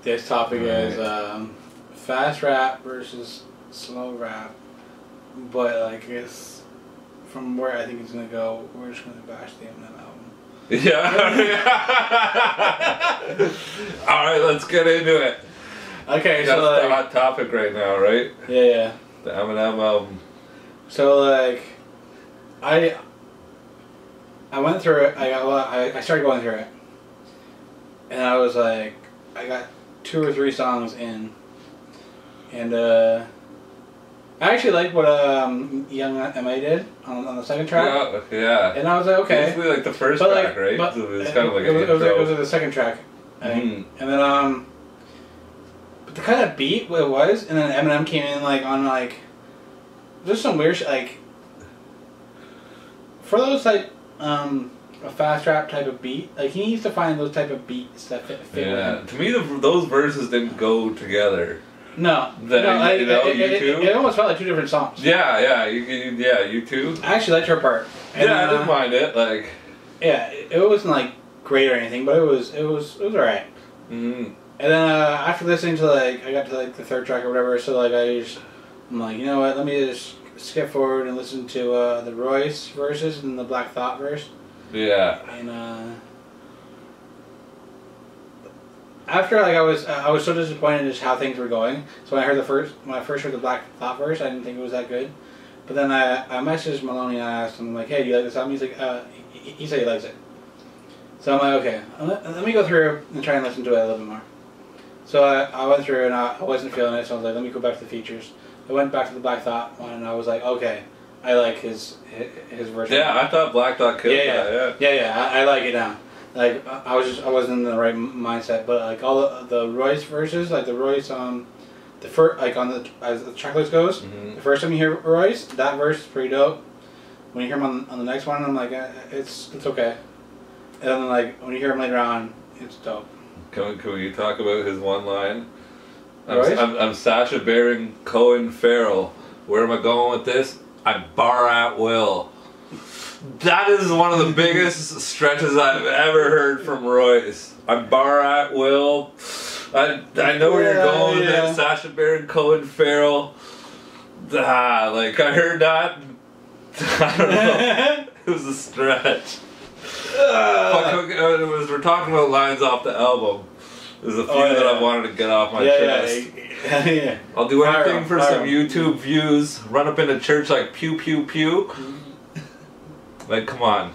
this topic is fast rap versus slow rap, but like it's from where I think it's gonna go. We're just gonna bash the Eminem album. Yeah. All right, let's get into it. Okay, That's so like, the hot topic right now, right? Yeah. The Eminem album. So like, I went through it. I started going through it, and I was like, I got 2 or 3 songs in, and I actually liked what Young M.A. did on the second track. Yeah. And I was like, okay. Basically like the first but track, like, right? But it was kind of like it was the second track, I think. And then but the kind of beat it was, and then Eminem came in like on like, there's some weird shit like, for those like a fast rap type of beat, like he needs to find those type of beats that fit yeah. with To me, those verses didn't go together. No. It almost felt like 2 different songs. Yeah, you too. I actually liked her part. And I didn't mind it. Like, yeah, it wasn't like great or anything, but it was alright. And then after listening to like, I got to like the 3rd track or whatever, so like I'm like, you know what? Let me just skip forward and listen to the Royce verses and the Black Thought verse. Yeah. And after like I was so disappointed in just how things were going. So when I first heard the Black Thought verse, I didn't think it was that good. But then I messaged Maloney and I asked him like, hey, do you like this album? He's like, he said he likes it. So I'm like, okay, let me go through and try and listen to it a little bit more. So I went through and I wasn't feeling it. So I was like, let me go back to the features. I went back to the Black Thought one and I was like, okay, I like his version. Yeah, I thought Black Thought killed that. Yeah. I like it now. Like I wasn't in the right mindset, but like all the Royce verses, like the Royce the first like on the as the track list goes, the first time you hear Royce, that verse is pretty dope. When you hear him on the next one, I'm like, it's okay. And then like when you hear him later on, it's dope. Can we talk about his one line? Royce? I'm Sacha Baron Cohen Farrell. Where am I going with this? I bar at will. That is one of the biggest stretches I've ever heard from Royce. I bar at will. I know where you're going with it. Sacha Baron Cohen Farrell. Like I heard that. I don't know. It was a stretch. We're talking about lines off the album. There's a few that I wanted to get off my chest. Yeah. I'll do anything for some YouTube views. Run up into church like pew pew pew. Like, come on.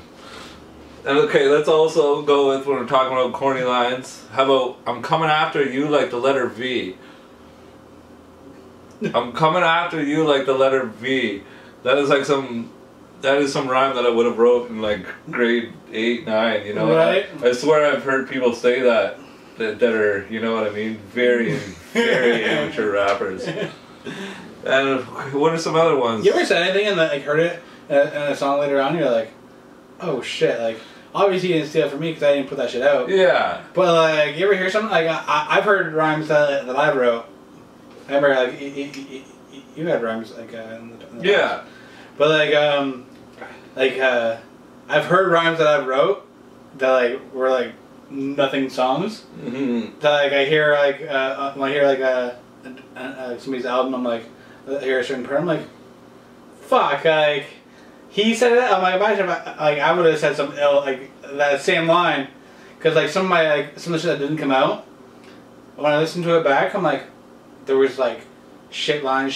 And okay, let's also go with when we're talking about corny lines. How about, I'm coming after you like the letter V. I'm coming after you like the letter V. That is some rhyme that I would have wrote in like grade 8, 9, you know? Right. I swear I've heard people say that are, you know what I mean? Very, very amateur rappers. And what are some other ones? You ever said anything and like heard it in a song later on, you're like, oh shit, like, obviously you didn't steal it from me because I didn't put that shit out. Yeah. But like, you ever hear something, like, I've heard rhymes that I wrote. I remember, like, you had rhymes, like, in the past. But like, I've heard rhymes that I wrote that, like, were, like, nothing songs. That, like, I hear, like, when I hear, like, somebody's album, I'm like, I hear a certain part, I'm like, fuck, like, he said it. I'm like, imagine if I would have said something like that same line, because like some of the shit that didn't come out. When I listened to it back, I'm like, there was like shit line,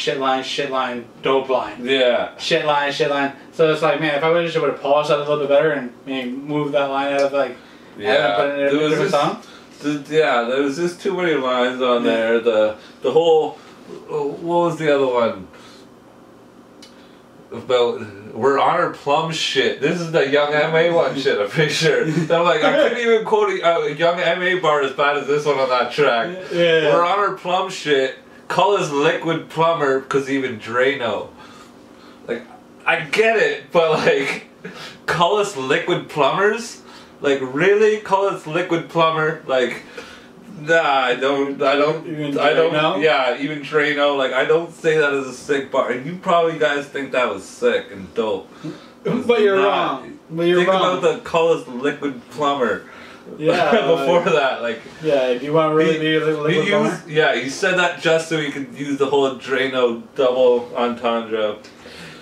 dope line. Yeah. Shit line. So it's like, man, if I would have polished that a little bit better and maybe moved that line out of like, put it in a different song. There was just too many lines on there. The whole, what was the other one? About we're on our plum shit. This is the Young M.A. one shit, I'm pretty sure. I'm like, I couldn't even quote a Young M.A. bar as bad as this one on that track. Yeah. We're on our plum shit. Call us liquid plumber, cause even Drano. Like, I get it, but like, call us liquid plumbers? Like, really? Call us liquid plumber? Like, nah, I don't, yeah, even Drano, like, I don't say that as a sick bar, and you probably guys think that was sick and dope. But you're wrong. Think about the call us liquid plumber. Yeah. Before that, like. Yeah. Do you want to really be a liquid boner? Yeah, you said that just so you could use the whole Drano double entendre.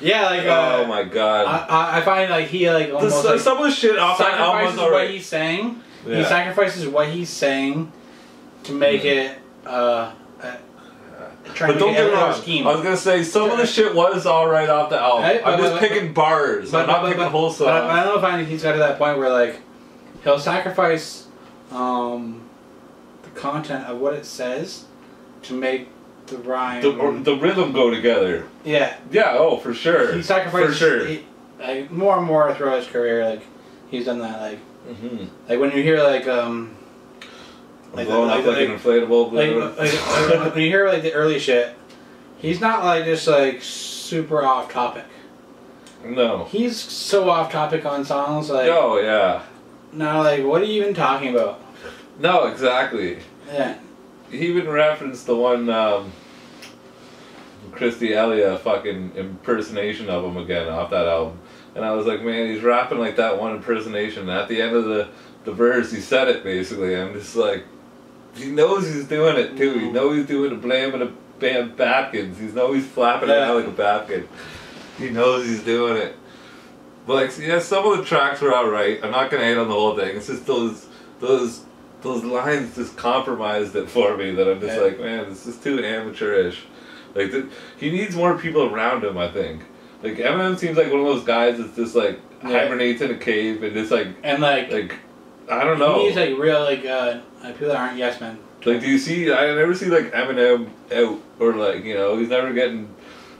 Yeah, like. Oh my god. I find like he like almost like some of the shit off that album was alright. What he's saying. Yeah. He sacrifices what he's saying to make it. But don't get me wrong. I was gonna say some of the shit was alright off the album. I'm just picking bars. I'm not picking whole songs. But I don't know if he's got to that point where like he'll sacrifice the content of what it says to make the rhyme, the rhythm go together. Yeah. Yeah. Oh, for sure. He sacrificed for sure. Like more and more throughout his career, like he's done that. Like, like when you hear like blowing up like an inflatable. Like when you hear like the early shit, he's not like just like super off topic. No. He's so off topic on songs like. Oh yeah. No, like what are you even talking about? No, exactly. Yeah. He even referenced the one Christy Elia fucking impersonation of him again off that album. And I was like, man, he's rapping like that one impersonation. And at the end of the verse, he said it basically. I'm just like, he knows he's doing it too. He knows he's doing it, blaming a band Batkins. He knows he's flapping it out like a Batkin. He knows he's doing it. But like, yeah, some of the tracks were alright. I'm not gonna hate on the whole thing. It's just those lines just compromised it for me. That I'm just like, man, this is too amateurish. Like, he needs more people around him, I think. Like, Eminem seems like one of those guys that's just, like, hibernates in a cave and just, like... And, like... I don't know. He's, like, real, like people that aren't yes men. Like, do you see... I never see, like, Eminem out, or, like, you know, he's never getting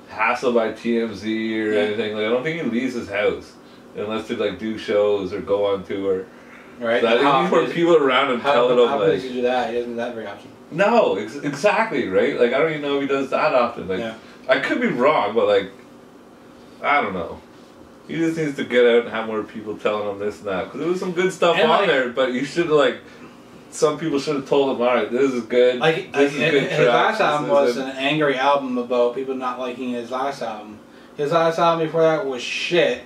hassled by TMZ or anything. Like, I don't think he leaves his house unless to, like, do shows or go on tour. Right. So I think he needs more people around him telling him, how does he do that? He doesn't do that very often. No, exactly, right? Like, I don't even know if he does that often. Like, I could be wrong, but, like, I don't know. He just needs to get out and have more people telling him this and that. Because there was some good stuff on there, but you should have, like, some people should have told him, alright, this is good. Like, this is good his last album was an angry album about people not liking his last album. His last album before that was shit.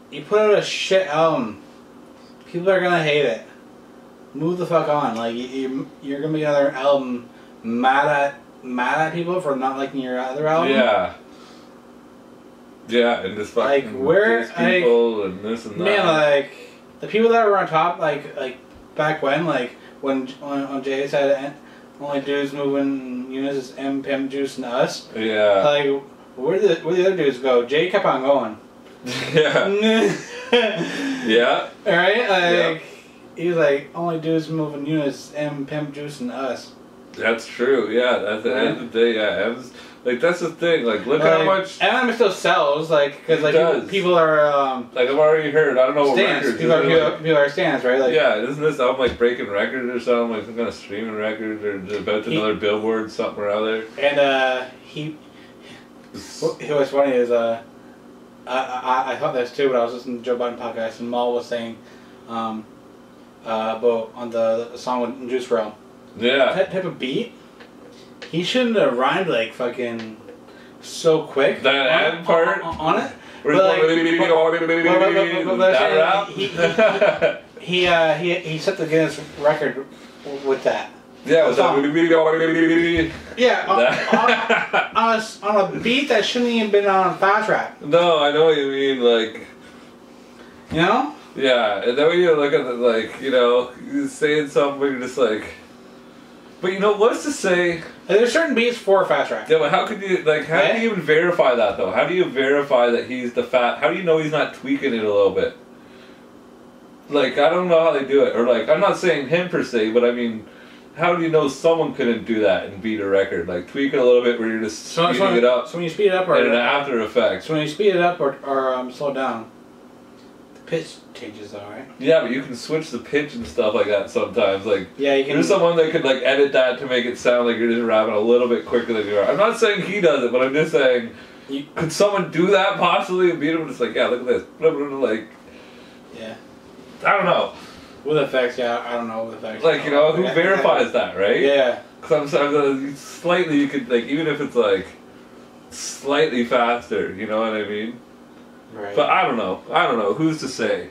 He put out a shit album. People are gonna hate it. Move the fuck on. Like, you're gonna make another album mad at people for not liking your other album. Yeah. Yeah, and just fucking like where people and this and that. Man, like the people that were on top, like back when when Jay said only dudes moving units is M, Pimp, Juice, and us. Yeah. Like where the other dudes go? Jay kept on going. Yeah. Yeah. Alright? Like he was like, only dudes moving units, M, Pimp, Juice, and us. That's true, yeah. At the end of the day, yeah. Like, that's the thing. Like, look how much... Eminem still sells, like, because, like, people are, like, I've already heard, I don't know what records... People are stands, right? Like, yeah, isn't this album, like, breaking records or something? Like, some kind of streaming record or about another Billboard, something or other? And, what's funny is, I thought this too, but I was listening to Joe Biden podcast, and Maul was saying, about on the song with Juice WRLD. Yeah. That type of beat, he shouldn't have rhymed like fucking so quick. That ad part on it. He set the Guinness record with that. Yeah, was that? Yeah, on a beat that shouldn't even been on fast rap. No, I know what you mean, like, you know. Yeah, and then when you look at it, like, you know, you're saying something, you're just like. But you know, what's to say... There's certain beats for fast rap. Yeah, but how could you, like, how do you even verify that, though? How do you verify that he's the fat... How do you know he's not tweaking it a little bit? Like, I don't know how they do it. Or, like, I'm not saying him per se, but I mean, how do you know someone couldn't do that and beat a record? Like, tweak it a little bit where you're just speeding it up. So when you speed it up or... And an after effect. So when you speed it up or slow down, the pitch changes though, right? Yeah, but you can switch the pitch and stuff like that sometimes. Like, yeah, you can. There's someone that could, like, edit that to make it sound like you're just rapping a little bit quicker than you are. I'm not saying he does it, but I'm just saying, could someone do that possibly and beat him? Just like, yeah, look at this. Like, yeah. I don't know. With effects, yeah, I don't know with effects. Like, you know, who verifies that, right? Yeah. Because sometimes slightly you could, like, even if it's, like, slightly faster, you know what I mean? Right. But I don't know. Who's to say?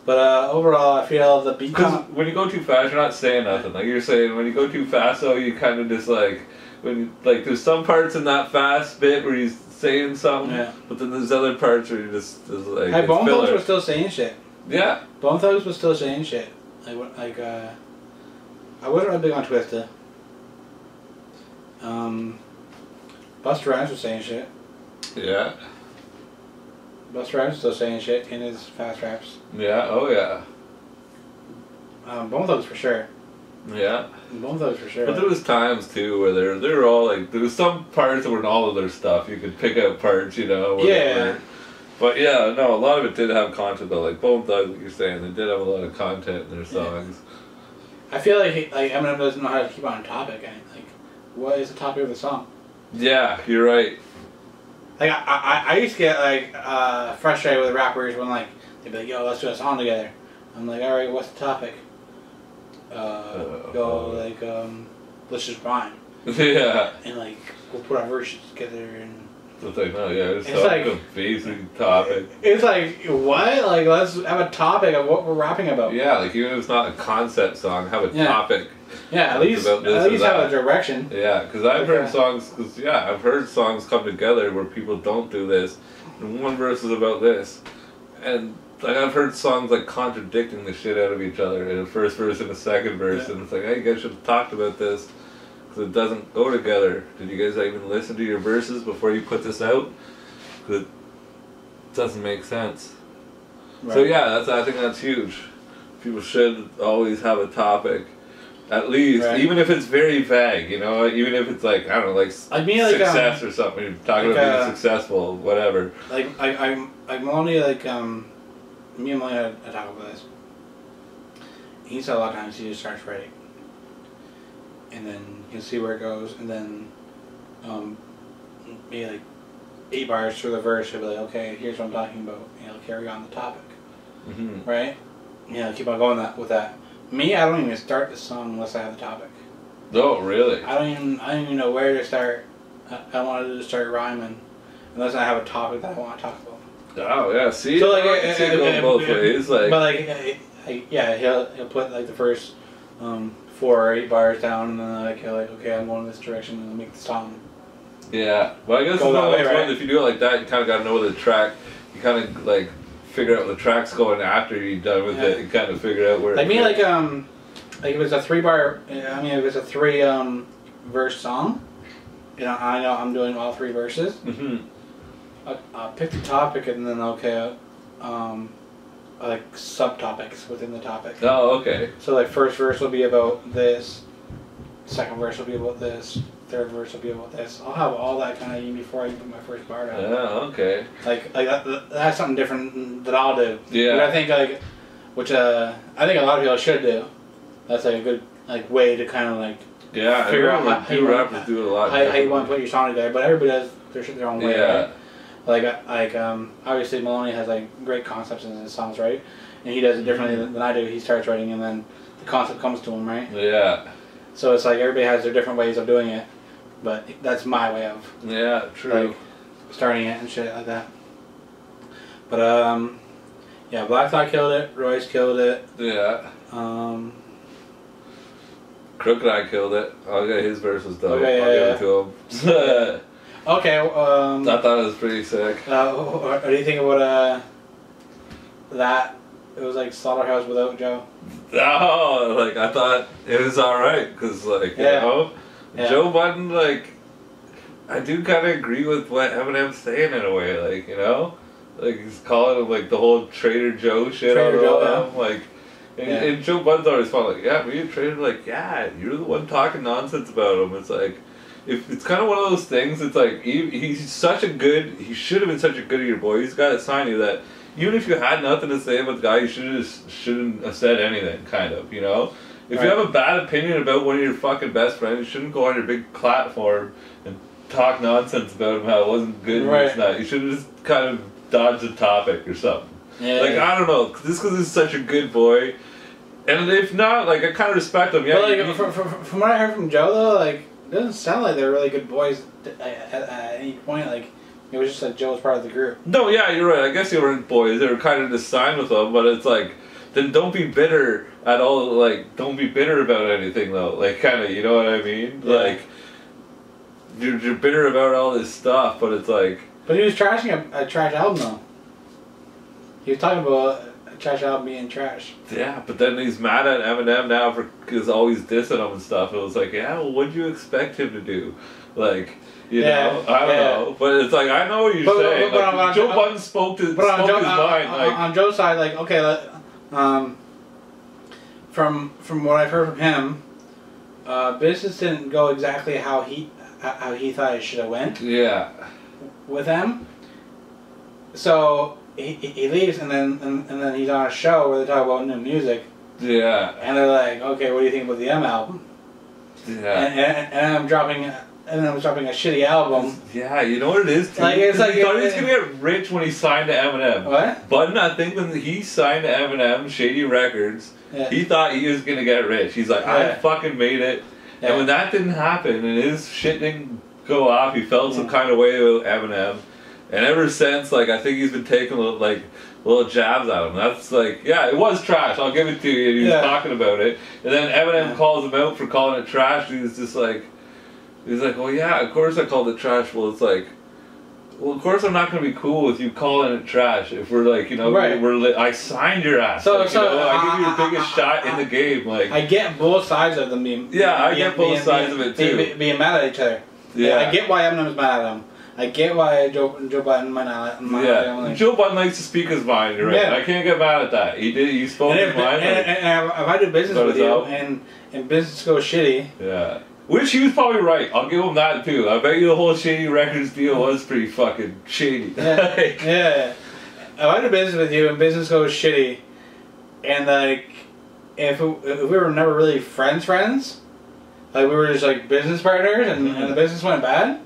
But overall, I feel the beat. Because when you go too fast, you're not saying nothing. Like you're saying, when you go too fast, though, you kind of just like there's some parts in that fast bit where he's saying something, but then there's other parts where you're just like. Hey, Bone Thugs were still saying shit. Yeah. Bone Thugs was still saying shit. I wasn't really big on Twista. Busta Rhymes was saying shit. Yeah. Busta Rhymes was still saying shit in his fast raps. Yeah. Oh yeah. Bone Thugs for sure. Yeah. Bone Thugs for sure. But there was times too where they were all like, there was some parts that were in all of their stuff. You could pick out parts, you know. Yeah. But yeah, no, a lot of it did have content though. Like Bone Thugs, like you're saying, they did have a lot of content in their songs. I feel like Eminem doesn't know how to keep on topic. Like, what is the topic of the song? Yeah, you're right. Like I used to get like frustrated with rappers when like they'd be like, "Yo, let's do a song together." I'm like, "All right, what's the topic?" Let's just rhyme. Yeah. And like we'll put our verses together and. It's like, no, yeah, it's like a basic topic. It's like, what? Like, let's have a topic of what we're rapping about. Yeah, like even if it's not a concept song, have a topic. Yeah, at least have a direction. Yeah, because I've heard songs. I've heard songs come together where people don't do this, and one verse is about this, and like I've heard songs like contradicting the shit out of each other in the first verse and the second verse, and it's like, hey, you guys should have talked about this. Because it doesn't go together. Did you guys even listen to your verses before you put this out? Because it doesn't make sense. Right. So yeah, I think that's huge. People should always have a topic, at least, even if it's very vague. You know, even if it's like, I don't know, like success or something. You're talking about being successful, whatever. Like Maloney, me and Maloney had a talk about this. He said a lot of times he just starts writing. And then you'll see where it goes, and then maybe like 8 bars through the verse, he'll be like, okay, here's what I'm talking about, and he'll carry on the topic, right? Yeah, keep on going with that. Me, I don't even start the song unless I have the topic. Oh, really? I don't even know where to start. I wanted to start ryming unless I have a topic that I want to talk about. Oh yeah, see, so like it goes both ways, like. But like, he'll put like the first. 4 or 8 bars down, and then okay, I'm going this direction, and I'll make the song. Yeah, well, I guess it's one of those ones, if you do it like that, you kind of got to know the track. You kind of like figure out what the track's going after you're done with it. You kind of figure out where. Like me, like if it's a 3-bar, if it's a 3 verse song, you know, I know I'm doing all 3 verses. I'll pick the topic, and then like subtopics within the topic. Oh, okay. So like first verse will be about this, second verse will be about this, third verse will be about this. I'll have all that kind of even before I even put my first bar down. Yeah, okay. Like that's something different that I'll do. Yeah. But I think I think a lot of people should do. That's like a good way to kind of figure out how rappers do it a lot. How you want to put your song together, but everybody does their own way. Yeah. Right? Obviously Maloney has great concepts in his songs, right? And he does it differently than I do. He starts writing and then the concept comes to him, right? Yeah. So it's like everybody has their different ways of doing it, but that's my way of true. Starting it and shit like that. But Black Thought killed it. Royce killed it. Yeah. Crooked Eye killed it. Okay, his verse was dope. Okay, I'll give it to him. Okay. I thought it was pretty sick. What do you think about that? It was like Slaughterhouse without Joe. Oh, I thought it was alright because you know, Joe Budden, I do kind of agree with what Eminem's saying in a way, you know, he's calling him the whole Trader Joe shit on him, and Joe Budden's always fun, me and Trader, you're the one talking nonsense about him. It's it's kind of one of those things. It's he's such a good. He should have been such a good of your boy. He's got to sign you that. Even if you had nothing to say about the guy, you shouldn't have said anything, kind of, you know? If you have a bad opinion about one of your fucking best friends, you shouldn't go on your big platform and talk nonsense about him, how it wasn't good and this and that. You should have just kind of dodged the topic or something. Yeah, I don't know, just because he's such a good boy. And if not, I kind of respect him. Yeah, but from what I heard from Joe, though, it doesn't sound like they're really good boys at any point, it was just Joe was part of the group. No, yeah, you're right. I guess they weren't boys. They were kind of just signed with them, but it's then don't be bitter at all. Like, don't be bitter about anything though. Like, kind of, you know what I mean? Yeah. Like, you're bitter about all this stuff, but it's like. But he was trashing a trash album though. He was talking about a trash album being trash. Yeah, but then he's mad at Eminem now for because always dissing him and stuff. It was like, yeah, well, what'd you expect him to do? Like. You know, I don't know, but it's like I know what you're saying. Like, Joe Budden spoke his mind. Like on Joe's side, like okay, from what I've heard from him, business didn't go exactly how he thought it should have went. Yeah. With him, so he leaves and then he's on a show where they talk about new music. Yeah. And they're like, okay, what do you think about the M album? Yeah. And I'm dropping. And then was dropping a shitty album. Yeah, you know what it is too? Like, it's like he thought he was gonna get rich when he signed to Eminem. What? Budden, I think when he signed to Eminem, Shady Records, he thought he was gonna get rich. He's like, I fucking made it. And when that didn't happen and his shit didn't go off, he felt some kind of way about Eminem. And ever since, like, I think he's been taking little jabs at him. That's like, yeah, it was trash. I'll give it to you. And he was talking about it. And then Eminem calls him out for calling it trash. And he's just like. He's like, well, yeah, of course I called it trash. Well, it's like, well, of course I'm not going to be cool with you calling it trash if we're like, you know, I signed your ass. So, like, you know, I give you the biggest shot in the game. Like, I get both sides of them being. Yeah, I get both sides of it too. Being mad at each other. Yeah, I get why Eminem's mad at him. I get why Joe Budden might not. Joe Budden likes to speak his mind. You're right. Yeah. I can't get mad at that. He spoke his mind. And if I do business with you and business goes shitty. Yeah. Which he was probably right. I'll give him that too. I bet you the whole Shady Records deal was pretty fucking shady. Yeah. Yeah. If I do business with you and business goes shitty, and like, if we were never really friends, like we were just like business partners, and the business went bad,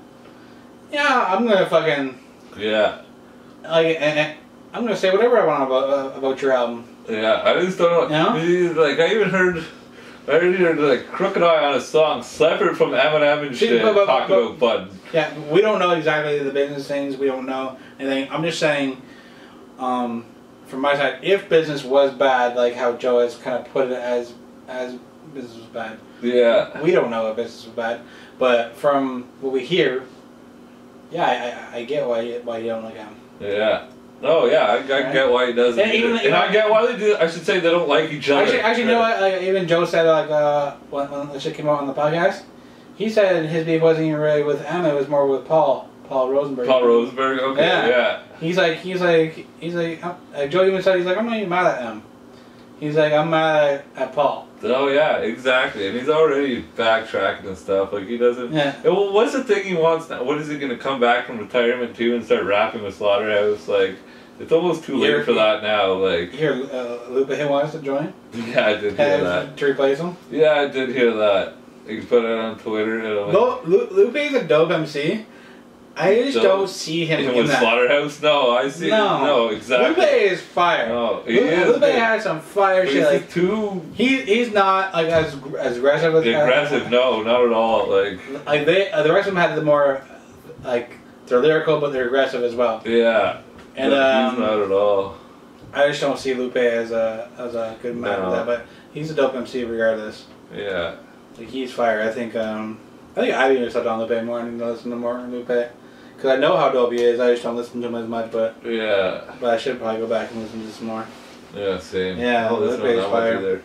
yeah, I'm gonna fucking like, and I'm gonna say whatever I want about your album. Yeah, I just don't know. You know? Like I even heard like Crooked Eye on a song separate from Eminem and shit talk about Budden. Yeah, we don't know exactly the business things. We don't know anything. I'm just saying, from my side, if business was bad, like how Joe has kind of put it as business was bad. Yeah. We don't know if business was bad, but from what we hear, yeah, I get why you don't like him. Yeah. Oh yeah, I get why he doesn't. And I get why they do. I should say they don't like each other. Actually, you know what? Like, even Joe said, like when the shit came out on the podcast, he said his beef wasn't even really with Emma; it was more with Paul Rosenberg. Paul Rosenberg. Okay. Yeah. He's like Joe even said he's like, I'm not even mad at him. He's like, I'm mad at Paul. Oh yeah, exactly. And he's already backtracking and stuff. Like he doesn't. Yeah. Well, what's the thing he wants now? What is he gonna come back from retirement to and start rapping with Slaughterhouse? Like, it's almost too late for that now. Like. Here, Lupe wants to join. Yeah, I did hear that. To replace him. Yeah, I did hear that. You put it on Twitter. And Lupe's a dope MC. I just don't see him in with that. Slaughterhouse? No, I see. No, exactly. Lupe is fire. No, Lupe has some fire shit. Like too. He's not like as aggressive as aggressive. No, not at all. Like the rest of them had the more like they're lyrical but they're aggressive as well. Yeah. And he's not at all. I just don't see Lupe as a good man with that, but he's a dope MC regardless. Yeah. Like he's fire. I think I've even stepped on Lupe more and listen to more Lupe. Because I know how dope he is, I just don't listen to him as much, but I should probably go back and listen to some more. Yeah, same. Yeah, Lupe is fire.